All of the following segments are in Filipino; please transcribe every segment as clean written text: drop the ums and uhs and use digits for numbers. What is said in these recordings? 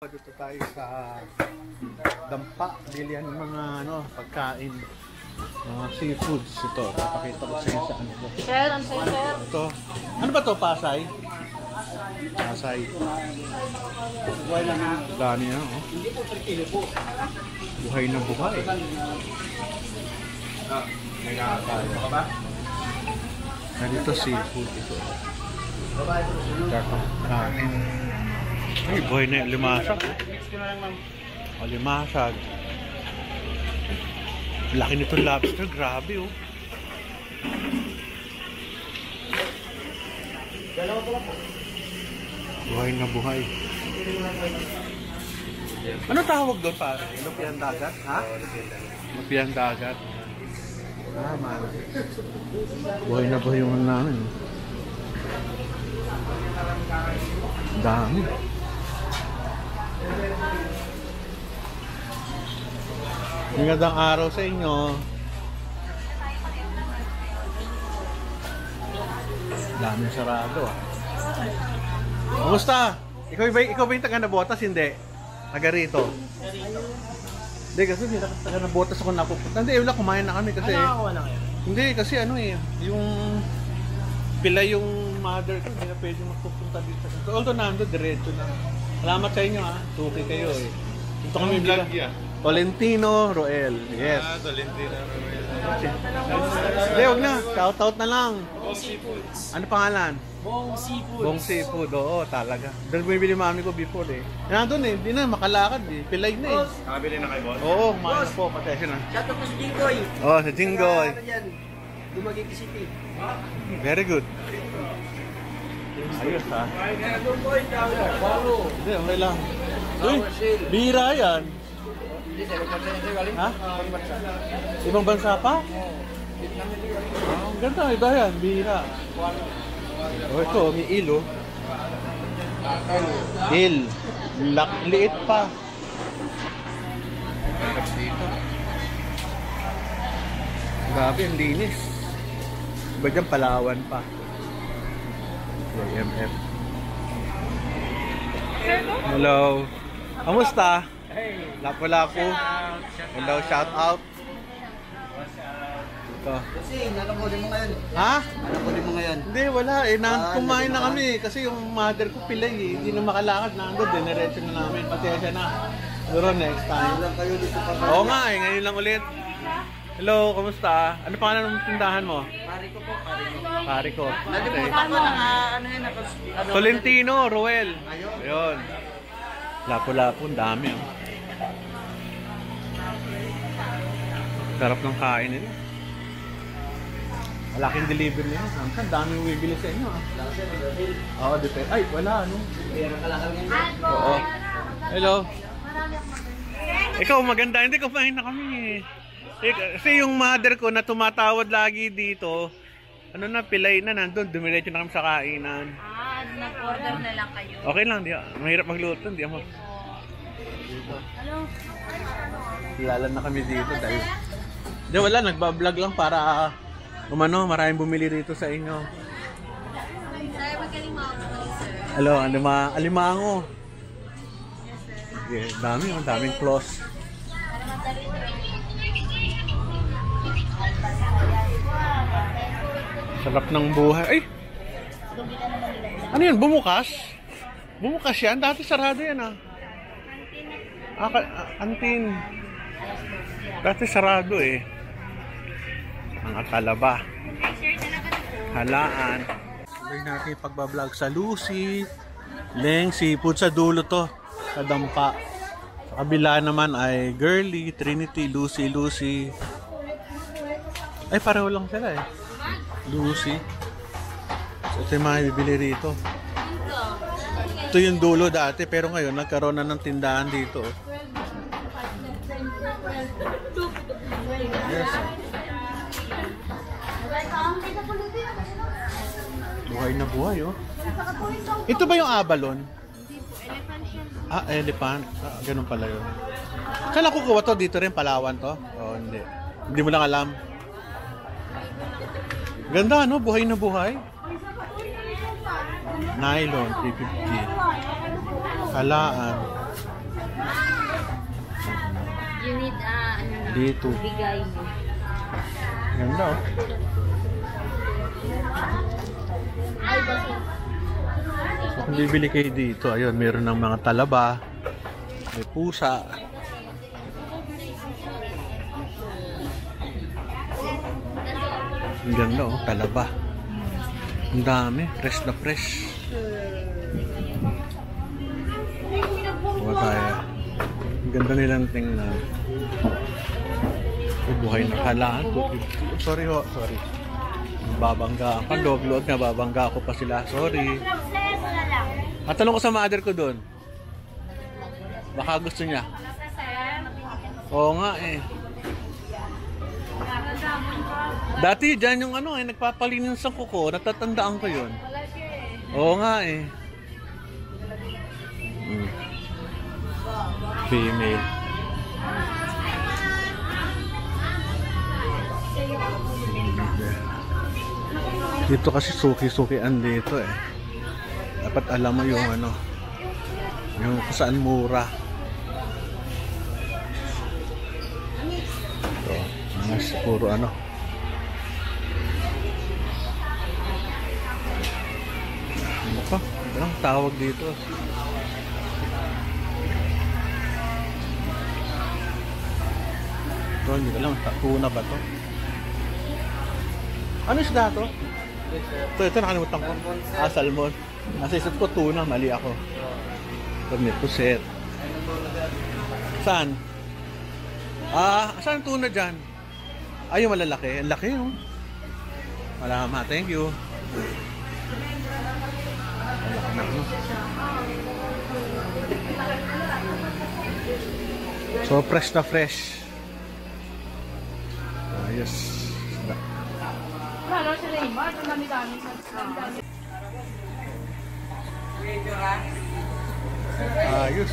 Dito tayo sa dampa, bilihan ng mga pagkain, mga seafoods. Ito, papakita ko sa inyo sa ano. Sir, ano sa'yo, sir? Ito, ano ba to? Pasay? Pasay. Dami na, oh. Buhay na buhay. Ganito seafood ito. Kakain. Ay, buhay na yung limasag. O, limasag. Laki nitong lobster. Grabe, oh. Buhay na buhay. Ano tawag doon, pare? Lupiang dagat? Ha? Lupiang dagat. Ah, man. Buhay na buhay yung namin. Dami. Magandang araw sa inyo. Daming sarado, ah. Kumusta? Ikaw ba yung taga Nabotas? Hindi. Taga rito. Hindi, kasi hindi taga Nabotas ako napupunta. Hindi, wala, kumain na kami kasi. Wala kayo? Hindi, kasi yung pila yung mother ko, hindi na pwede magpupunta dito. Although nandun, diretso na. Salamat sa inyo, ha. Tuki kayo, eh. Ito kami vlog yan. Tolentino Roel. Yes. Ah, Tolentino Roel. Hindi, huwag na. Shoutout na lang. Bong Seafoods. Ano pangalan? Bong Seafoods. Bong Seafood. Oo, talaga. Doon bumibili mami ko before, eh. Nandun, eh. Hindi na, makalakad, eh. Pilay na, eh. Nakabili na kayo, boss? Oo, kumain na po. Patesyo na. Shoutout po sa Jingoy. Oo, sa Jingoy. Dumaguete City. Very good. Ayos, ha? Hindi, okay lang. Uy, bira yan. Ha? Ibang bansa pa? Ang ganda, iba yan, bira. Oh, ito, may ilo. Il. Liit pa. Grabe, ang linis. Iba dyan, Palawan pa. IMF. Hello. Kamusta? Hey. Lapu-lapu. Hello, shout out. Ito. Kasi, nakakulin mo ngayon. Ha? Nakakulin mo ngayon. Hindi, wala eh. Kumain na kami kasi yung mother ko pilay eh. Hindi na makalakad. Nandun, diniretso na namin. Pasensya na. Pero next time. Kayo dito pa. Oo nga eh, ngayon lang ulit. Hello, kamusta? Ano pangalan ng tindahan mo? Pari ko po, pari ko. Pari ko. Nalimutan ko na ano yun, Tolentino, Roel. Ayun. Lapu-lapu, ang dami. Oh. Sarap ng kain nila. Malaking delivery nila. Ang daming bibili sa inyo. Oo, depende. Ay, wala. Ano? Oo. Hello. Ikaw, maganda. Hindi, kumain na kami. Kasi yung mother ko na tumatawad lagi dito, ano na, pilay na nandun. Dumiretso na kami sa kainan. Ah, nag-order na lang kayo. Okay lang, mahirap magluto. Hindi ako. Kilala na kami dito dahil. Hindi, wala. Nagbablog lang para maraming bumili rito sa inyo. Sir, magaling mga sir. Hello, alimango. Yeah, daming close. Sarap ng buhay. Ay! Ano yan? Bumukas? Bumukas yan? Dati sarado yan, ah. Antin. Dati sarado, eh. Mga talaba. Halaan. Sabay natin pagbablog sa Lucy. Leng Seafood sa dulo to. Sa dampa. Sa kabila naman ay Girly, Trinity, Lucy. Ay, pareho lang sila, eh. Lucy. So, ito yung mga bibili rito. Ito yung dulo dati, pero ngayon nagkaroon na ng tindahan dito. Yes. Buhay na buhay, oh. Ito ba yung abalon? Ah, elephant. Ah, ganun pala yun. Kala ko kuha to dito rin, Palawan to? Oh, hindi. Hindi mo lang alam. Ganda, no? Buhay na buhay. Nylon, 350. Halaan. You need, ano na, Dito. bigay mo. Ganda oh. Ay, bakit? So, kung bibili kayo dito, ayun, meron ng mga talaba, may pusa. Ang ganda oh, talaba. Ang dami, fresh na fresh. Huwag tayo. Ang ganda nilang tingnan. Buhay na kalaan. Sorry ho, sorry. Babangga ako. Log-log na babangga ako pa sila. Sorry. At tanong ko sa mother ko doon. Baka gusto niya. Oo nga eh. Dati dyan yung ano eh, nagpapalinis ng kuko. Natatandaan ko yun. Oo nga eh. Female. Dito kasi suki-sukian dito eh. Dapat alam mo yung ano, yung saan mura. Ito, mas puro ano. Ano pa? Anong tawag dito? Ito, hindi ko alam. Tuna ba to? Ano isda to? Ito nakalimutan ko. Salmon. Nasa isip ko tuna, mali ako. Ito may puset. Saan? Saan tuna dyan? Ay, yung malalaki. Ang laki yun. Malama, thank you. Malaki na yun. So, fresh na fresh. Ayos. Ayos.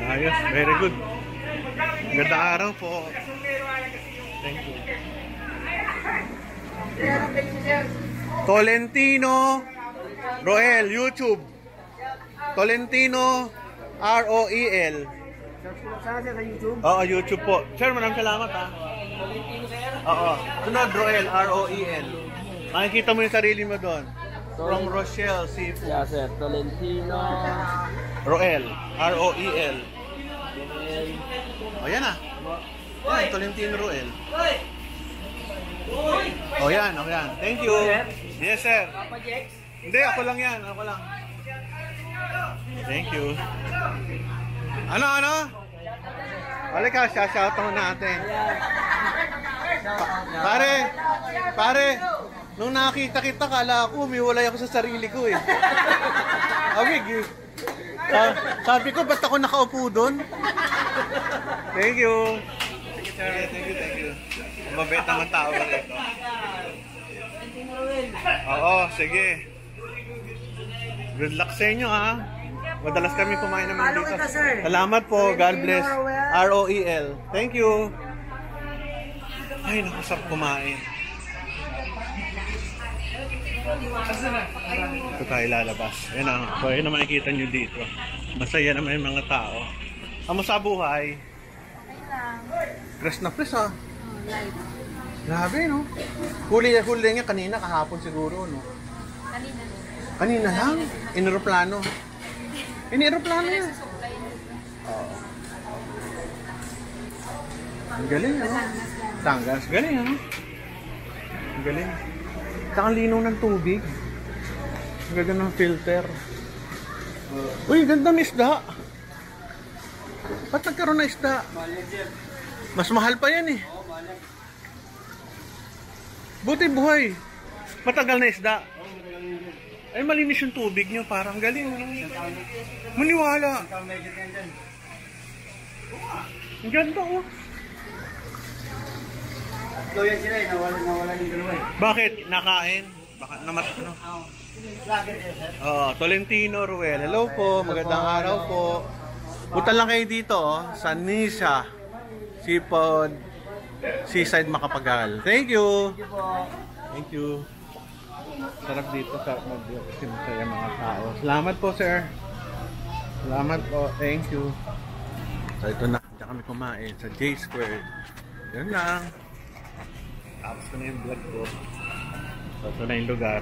Ayos, very good. Ganda araw po. Thank you. Tolentino Roel, YouTube. Tolentino R-O-E-L. Oo, YouTube po. Sir, maraming salamat ha. Oo. Sunod, Roel, R-O-E-L. Makikita mo yung sarili mo doon. From Rochelle Seafood. Yeah, sir. Tolentino. Roel, R-O-E-L. O, yan ah. Yan, Tolentino Roel. O, yan, o yan. Thank you. Yes, sir. Hindi, ako lang yan. Ako lang. Thank you. Ano? Halika, shoutout natin. Pare, nung nakita kita, kala ko, umiwalay ako sa sarili ko eh. Awig eh. Sabi ko, ba't ako nakaupo doon? Thank you. Thank you. Mabait naman tao dito. Oo, sige. Good luck sa inyo ha. Madalas kami kumain naman dito. Salamat po. God bless. R-O-E-L. Thank you. Ay, nakasap kumain. Ito tayo lalabas. Ayan na. So, ayan na makikita nyo dito. Masaya naman yung mga tao. Kamusta buhay? Fresh na fresh ha. Grabe no. Huli niya kanina, kahapon siguro no. Kanina lang. Iniroplano. Iniroplano yan. Oo. Ang galing ano. Tangas. Galing ano. Ang galing. Saka linaw ng tubig. Ang ganda ng filter. Uy, ganda ng isda. Ba't nagkaroon na isda? Mas mahal pa yan eh. Buti buhay. Matagal na isda. Ay, malinis yung tubig nyo. Parang galing. Maniwala. Ang ganda oh. Yan sila eh, nawala yung dalawa eh. Bakit? Nakain? Baka namat ano? Tolentino Ruel. Hello po, magandang araw po. Punta lang kayo dito sa Nisha Seaside Macapagal. Thank you. Thank you. Sarap dito sa masaya mga tao. Salamat po sir. Salamat po. Thank you. So ito na, diyan kami kumain sa J Square. Yun lang. Tapos ko na yung vlog ko. So ito na yung lugar.